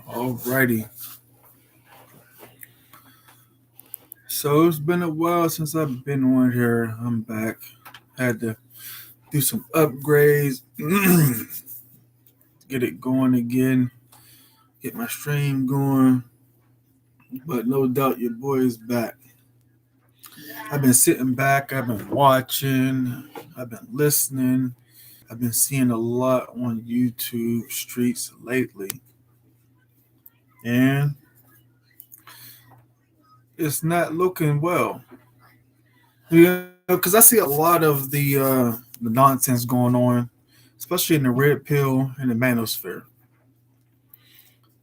Alrighty. So it's been a while since I've been on here. I'm back. Had to do some upgrades, get it going again, get my stream going. But no doubt your boy is back. I've been sitting back, I've been watching, I've been listening. I've been seeing a lot on YouTube streets lately. And it's not looking well. Because I see a lot of the nonsense going on, especially in the red pill and the manosphere.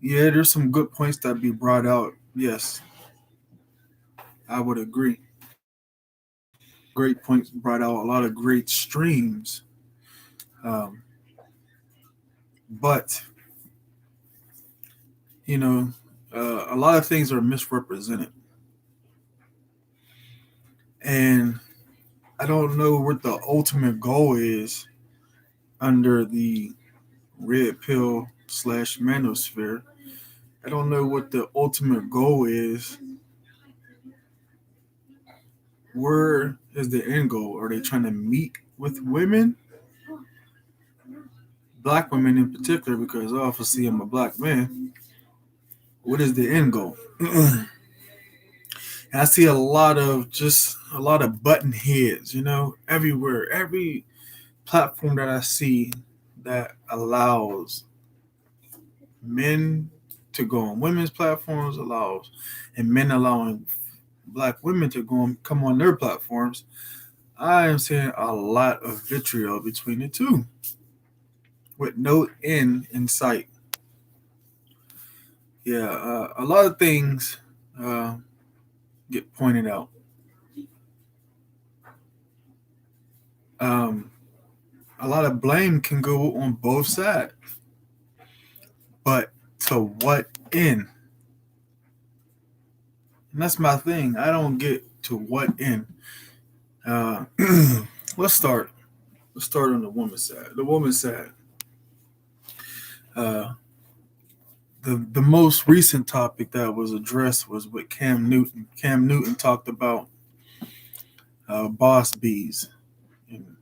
Yeah, there's some good points that be brought out. Yes, I would agree. A lot of great points brought out, a lot of great streams. Um, but you know, a lot of things are misrepresented, and I don't know what the ultimate goal is under the red pill slash manosphere. I don't know what the ultimate goal is. Where is the end goal? Are they trying to meet with women, black women in particular? Because obviously I'm a black man. What is the end goal? And I see a lot of button heads, everywhere. Every platform that I see that allows men to go on women's platforms allows, and men allowing black women to come on their platforms. I am seeing a lot of vitriol between the two, with no end in sight. Yeah, a lot of things uh, get pointed out. Um, a lot of blame can go on both sides, but to what end? And that's my thing. I don't get to what end. Uh, let's start. Let's start on the woman's side. The woman's side. Uh, the most recent topic that was addressed was with Cam Newton. Cam Newton talked about boss bees and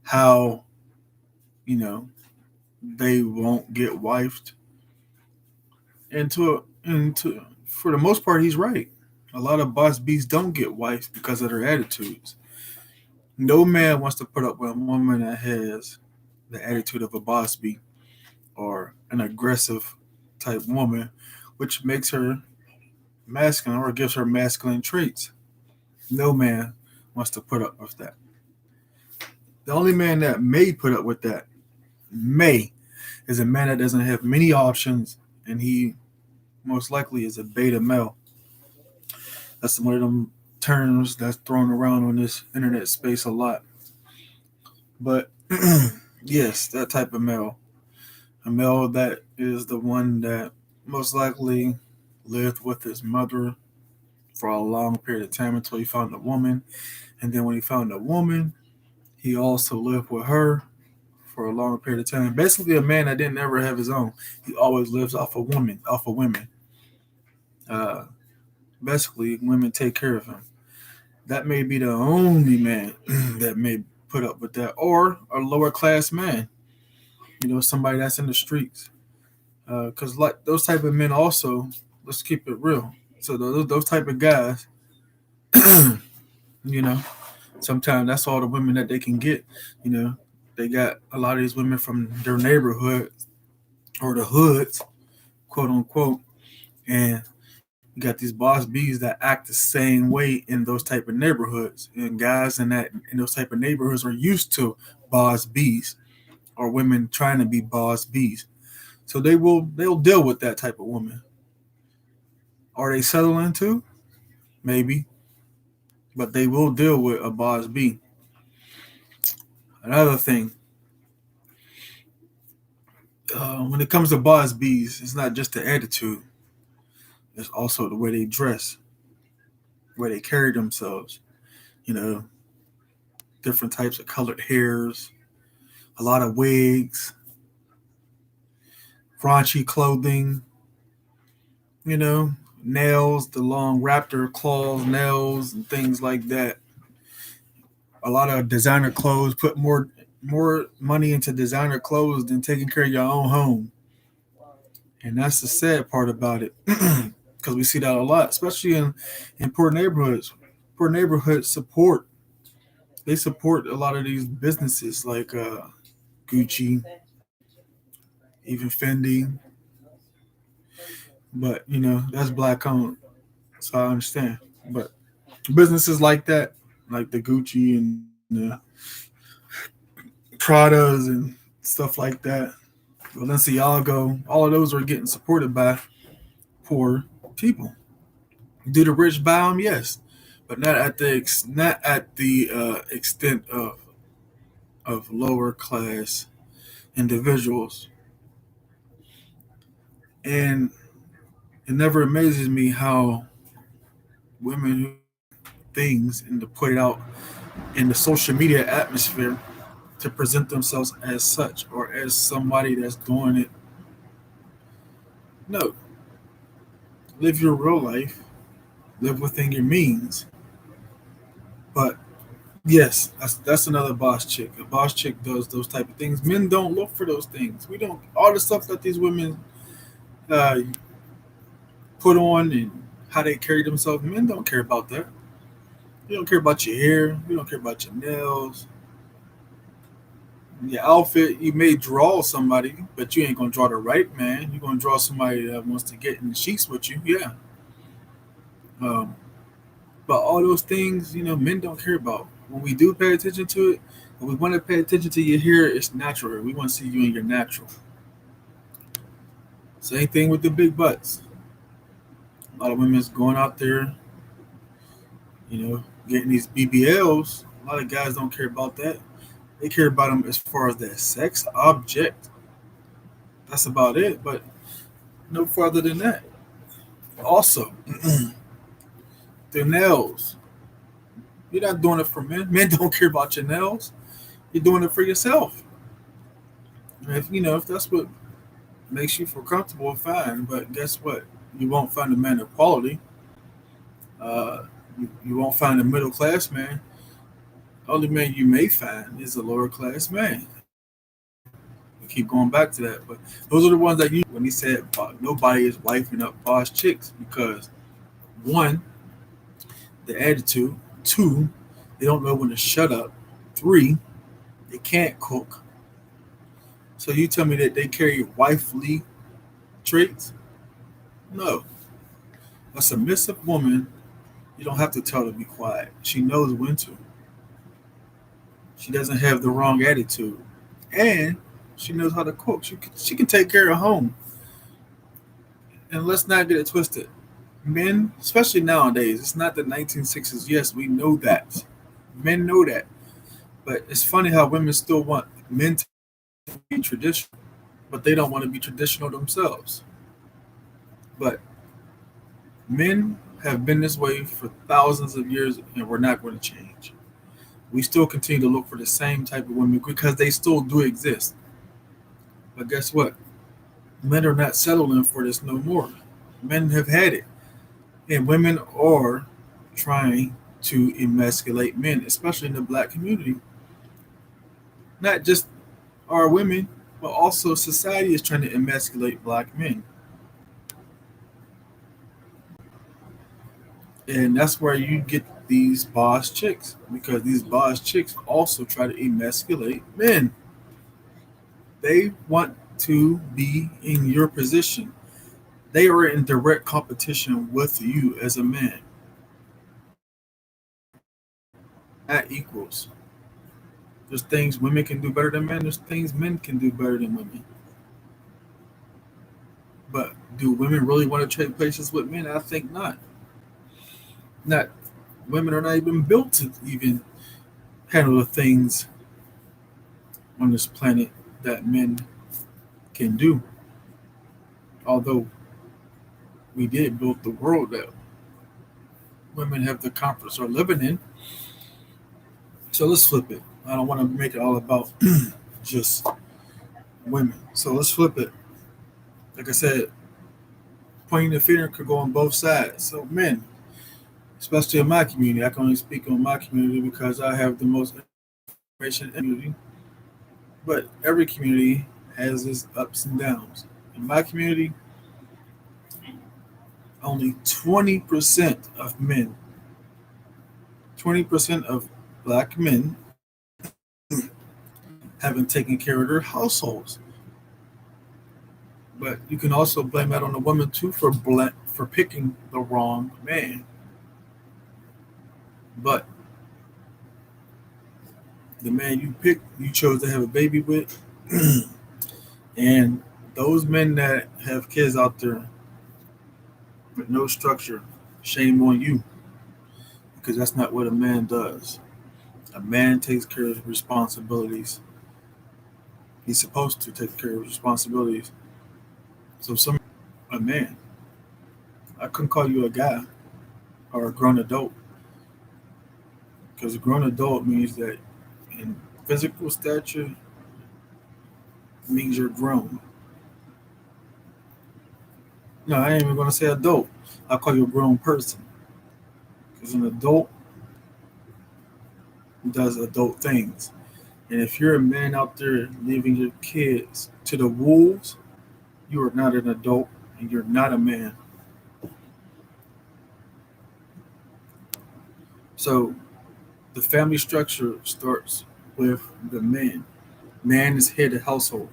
how you know they won't get wifed, and for the most part, he's right. A lot of boss bees don't get wifed because of their attitudes. No man wants to put up with a woman that has the attitude of a boss bee or an aggressive type woman, which makes her masculine or gives her masculine traits. No man wants to put up with that. The only man that may put up with that may is a man that doesn't have many options, and he most likely is a beta male. That's one of them terms that's thrown around on this internet space a lot. But yes, that type of male, a male that is the one that most likely lived with his mother for a long period of time until he found a woman. And then when he found a woman, he also lived with her for a long period of time. Basically, a man that didn't ever have his own. He always lives off of women. Uh, basically, women take care of him. That may be the only man that may put up with that, or a lower class man. Somebody that's in the streets. Because like those type of men, also, let's keep it real. So those type of guys, you know, sometimes that's all the women that they can get. You know, they got a lot of these women from their neighborhood or the hoods, quote unquote, and you got these boss bees that act the same way in those type of neighborhoods, and guys in those type of neighborhoods are used to boss bees or women trying to be boss bees, so they'll deal with that type of woman. Are they settling to? Maybe, but they will deal with a boss bee. Another thing, when it comes to boss bees, it's not just the attitude; it's also the way they dress, the way they carry themselves. You know, different types of colored hairs, a lot of wigs, raunchy clothing, You know, nails, the long raptor claws, nails, and things like that. A lot of designer clothes put more money into designer clothes than taking care of your own home, and that's the sad part about it. Because we see that a lot, especially in poor neighborhoods. Poor neighborhoods support a lot of these businesses like Gucci, even Fendi, but that's black owned, so I understand. But businesses like that, like the Gucci and the Pradas and stuff like that, Balenciaga, all of those are getting supported by poor people. Do the rich buy them? Yes, but not at the extent of lower class individuals. And it never amazes me how women who things and to put it out in the social media atmosphere to present themselves as such or as somebody that's doing it. No, live your real life, live within your means. But yes, that's another boss chick. A boss chick does those type of things. Men don't look for those things. We don't all the stuff that these women uh, put on and how they carry themselves. Men don't care about that. You don't care about your hair. You don't care about your nails, your outfit. You may draw somebody, but you ain't gonna draw the right man. You're gonna draw somebody that wants to get in the sheets with you. Yeah. Um, but all those things, men don't care about. When we do pay attention to it, when we want to pay attention to your hair, it's natural. We want to see you in your natural. Same thing with the big butts. A lot of women's going out there, getting these BBLs. A lot of guys don't care about that. They care about them as far as their sex object. That's about it, but no further than that. Also, their nails. You're not doing it for men. Men don't care about your nails. You're doing it for yourself. If that's what makes you feel comfortable, fine. But guess what? You won't find a man of quality. Uh, you won't find a middle class man. The only man you may find is a lower class man. We keep going back to that, but those are the ones that you when he said nobody is wifing up boss chicks because one, the attitude, two, they don't know when to shut up, three, they can't cook. So you tell me that they carry wifely traits? No. A submissive woman, you don't have to tell her to be quiet. She knows when to. She doesn't have the wrong attitude. And she knows how to cook. She can take care of home. And let's not get it twisted. Men, especially nowadays, it's not the 1960s. Yes, we know that. Men know that. But it's funny how women still want men to be traditional, but they don't want to be traditional themselves. But men have been this way for thousands of years, and we're not going to change. We still continue to look for the same type of women because they still do exist. But guess what? Men are not settling for this no more. Men have had it. And women are trying to emasculate men, especially in the black community. Not just our women, but also society is trying to emasculate black men. And that's where you get these boss chicks because these boss chicks also try to emasculate men. They want to be in your position. They are in direct competition with you as a man, at equals. There's things women can do better than men. There's things men can do better than women. But do women really want to trade places with men? I think not. Not women are not even built to even handle the things on this planet that men can do. Although we did build the world that women have the comforts of living in. So let's flip it. I don't want to make it all about just women. So let's flip it. Like I said, pointing the finger could go on both sides. So men, especially in my community, I can only speak on my community because I have the most information in my community. But every community has its ups and downs. In my community, only 20% of men, 20% of black men haven't taken care of their households. But you can also blame that on the woman too for picking the wrong man. But the man you picked, you chose to have a baby with, and those men that have kids out there with no structure, shame on you because that's not what a man does. A man takes care of responsibilities. He's supposed to take care of responsibilities. So some a man. I couldn't call you a guy or a grown adult because a grown adult means that in physical stature means you're grown. No, I ain't even gonna say adult. I'll call you a grown person because an adult does adult things. And if you're a man out there leaving your kids to the wolves, you are not an adult and you're not a man. So the family structure starts with the man. Man is head of household.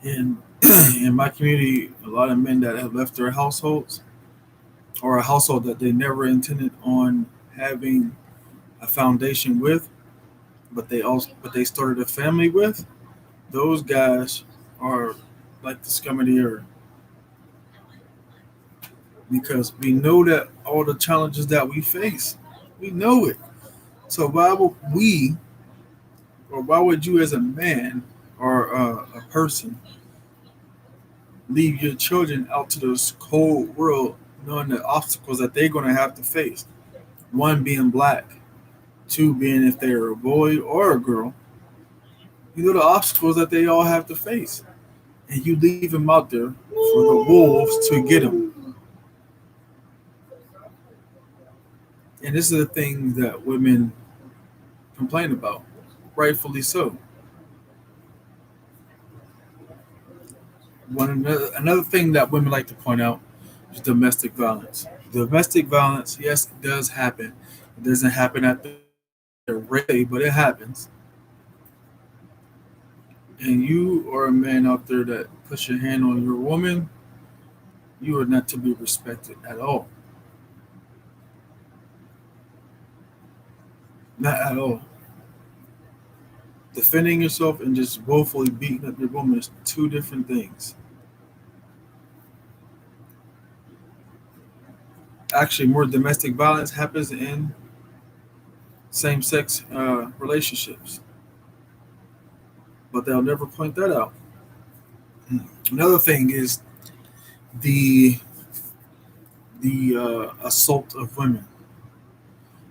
And in my community, a lot of men that have left their households or a household that they never intended on having a foundation with, but they started a family with, those guys are like the scum of the earth because we know that all the challenges that we face, we know it. So why would we, or why would you as a man or a person leave your children out to this cold world knowing the obstacles that they're going to have to face? One being black, two being if they're a boy or a girl. You know the obstacles that they all have to face, and you leave them out there for the wolves to get them. And this is the thing that women complain about, rightfully so. Another thing that women like to point out is domestic violence. Domestic violence, yes, it does happen. It doesn't happen at the rate, but it happens. And you are a man out there that puts your hand on your woman, you are not to be respected at all. Not at all. Defending yourself and just woefully beating up your woman is two different things. Actually, more domestic violence happens in same-sex relationships, but they'll never point that out. Another thing is the assault of women.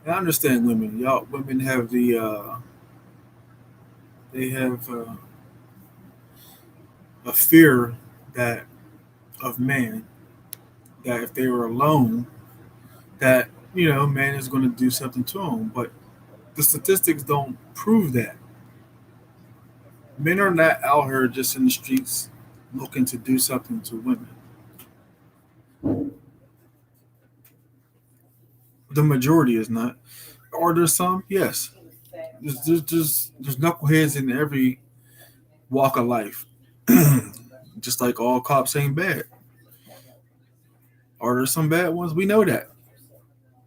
And I understand women. Y'all, women have they have a fear that of man that if they were alone, that man is going to do something to them. But the statistics don't prove that. Men are not out here just in the streets looking to do something to women. The majority is not. Are there some? Yes. There's knuckleheads in every walk of life. Just like all cops ain't bad. Are there some bad ones? We know that.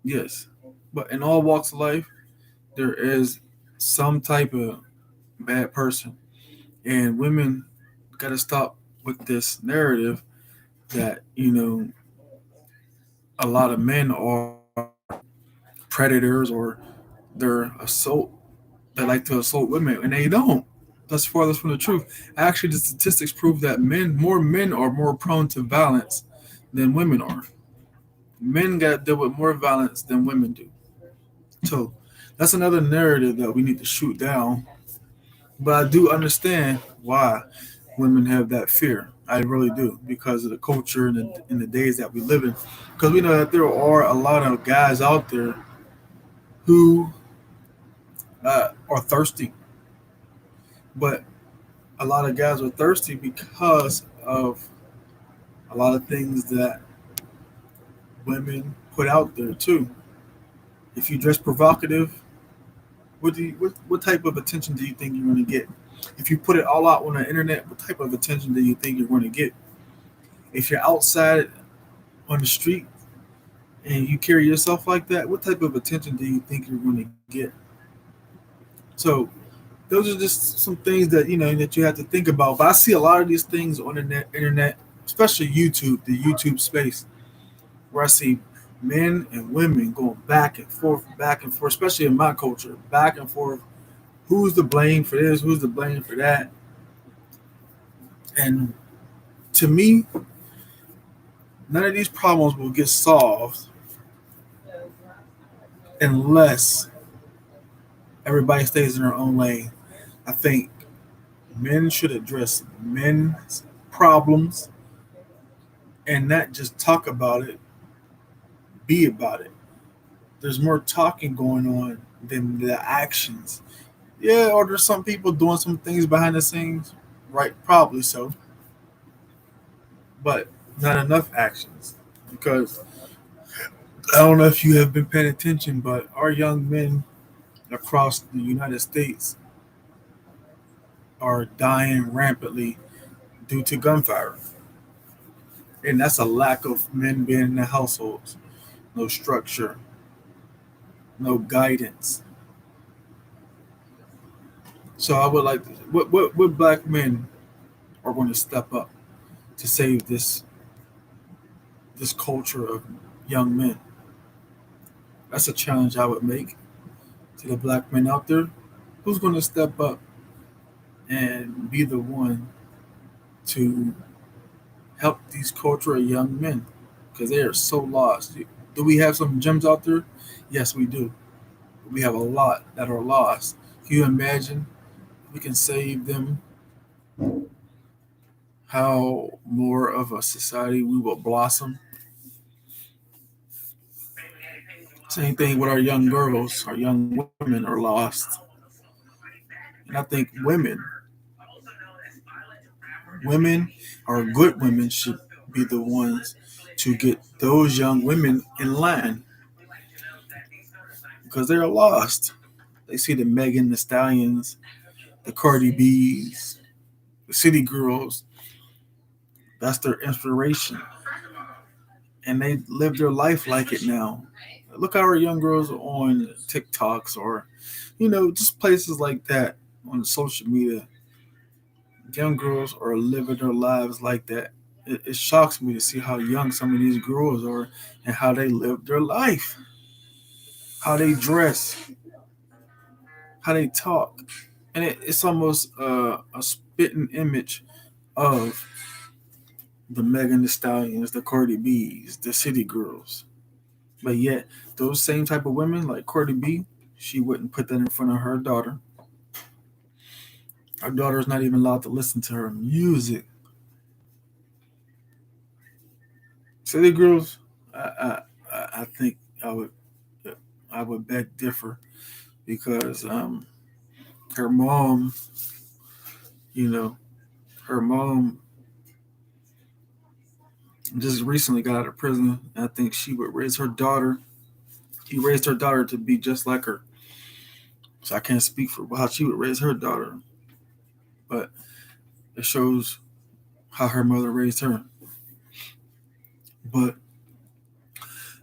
Yes. But in all walks of life, there is some type of bad person. And women got to stop with this narrative that, a lot of men are predators or they're assault that like to assault women, and they don't. That's farthest from the truth. Actually, the statistics prove that more men are more prone to violence than women are. Men got to deal with more violence than women do. So that's another narrative that we need to shoot down. But I do understand why women have that fear. I really do, because of the culture and the days that we live in. Because we know that there are a lot of guys out there who are thirsty, but a lot of guys are thirsty because of a lot of things that women put out there too. If you dress provocative, what type of attention do you think you're going to get? If you put it all out on the internet, what type of attention do you think you're going to get? If you're outside on the street and you carry yourself like that, what type of attention do you think you're going to get? So those are just some things that that you have to think about. But I see a lot of these things on the internet, especially YouTube, the YouTube space, where I see men and women going back and forth, especially in my culture, back and forth. Who's to blame for this? Who's to blame for that? And to me, none of these problems will get solved unless everybody stays in their own lane. I think men should address men's problems and not just talk about it, be about it. There's more talking going on than the actions. Yeah, or there's some people doing some things behind the scenes, right? Probably so, but not enough actions. Because I don't know if you have been paying attention, but our young men across the United States are dying rampantly due to gunfire. And that's a lack of men being in the households, no structure, no guidance. So I would like to, what black men are going to step up to save this culture of young men? That's a challenge I would make to the black men out there. Who's going to step up and be the one to help these culture of young men? Because they are so lost. Do we have some gems out there? Yes, we do. We have a lot that are lost. Can you imagine we can save them? How more of a society we will blossom? Same thing with our young girls, our young women are lost. And I think women or good women should be the ones to get those young women in line because they're lost. They see the Megan, the Stallions, the Cardi B's, the City Girls. That's their inspiration, and they live their life like it now. Look at our young girls on TikToks or, just places like that on social media. Young girls are living their lives like that. It shocks me to see how young some of these girls are and how they live their life, how they dress, how they talk, and it's almost a spitting image of the Megan Thee Stallions, the Cardi B's, the City Girls. But yet, those same type of women, like Cardi B, she wouldn't put that in front of her daughter. Her daughter's not even allowed to listen to her music. City Girls, I think I would I would beg differ because her mom, you know, her mom just recently got out of prison. I think she would raise her daughter. He raised her daughter to be just like her. So I can't speak for how she would raise her daughter, but it shows how her mother raised her. But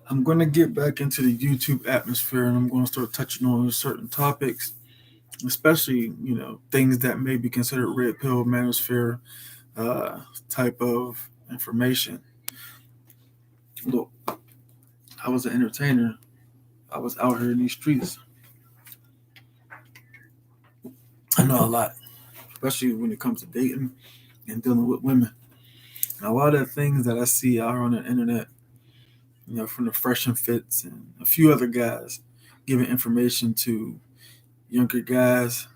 I'm going to get back into the YouTube atmosphere and I'm going to start touching on certain topics, especially, things that may be considered red pill manosphere uh, type of information. Look, I was an entertainer. I was out here in these streets. I know a lot, especially when it comes to dating and dealing with women. And a lot of the things that I see out here on the internet, from the Fresh and Fits and a few other guys giving information to younger guys.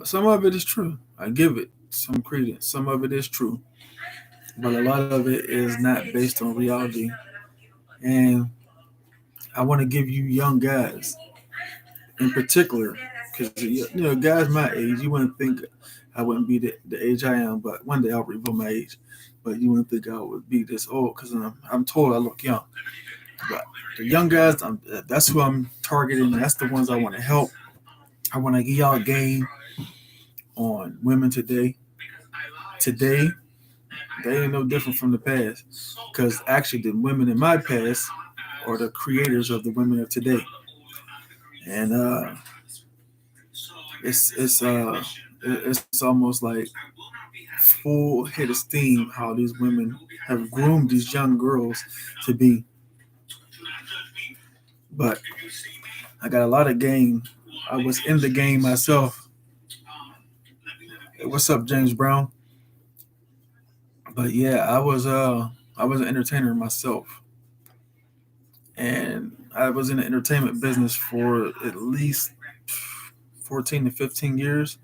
Some of it is true. I give it. some credence. Some of it is true, but a lot of it is not based on reality. And I want to give you young guys in particular, because guys my age, you wouldn't think I wouldn't be the age I am, but one day I'll reveal my age. But you wouldn't think I would be this old because I'm told I look young. But the young guys, that's who I'm targeting. That's the ones I want to help. I want to give y'all a game on women today. Today, they ain't no different from the past, because actually the women in my past are the creators of the women of today. And it's almost like full head of steam how these women have groomed these young girls to be. But I got a lot of game. I was in the game myself. Hey, what's up, James Brown? But yeah, I was an entertainer myself, and I was in the entertainment business for at least 14 to 15 years.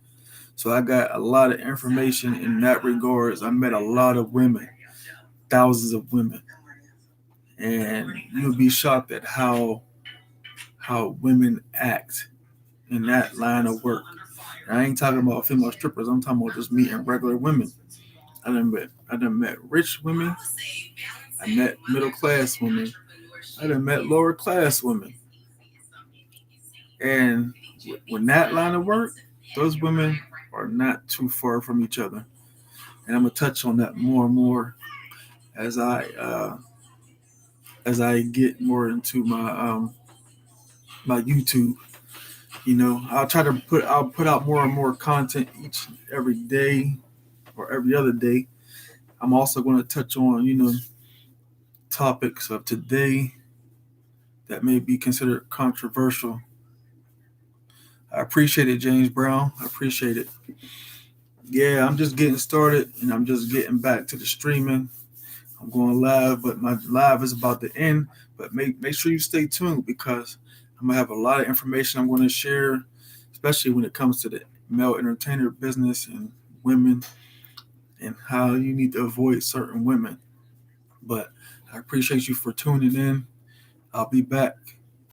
So I got a lot of information in that regards. I met a lot of women, thousands of women, and you'll be shocked at how women act in that line of work. And I ain't talking about female strippers. I'm talking about just meeting regular women. I done met rich women. I met middle class women. I done met lower class women. And when that line of work, those women are not too far from each other. And I'm gonna touch on that more and more as I get more into my YouTube. I'll put out more and more content each and every day or every other day. I'm also going to touch on topics of today that may be considered controversial. I appreciate it, James Brown. I appreciate it. Yeah, I'm just getting started and I'm just getting back to the streaming. I'm going live, but my live is about to end. But make sure you stay tuned, because I'm gonna have a lot of information I'm going to share, especially when it comes to the male entertainer business and women and how you need to avoid certain women. But I appreciate you for tuning in. I'll be back.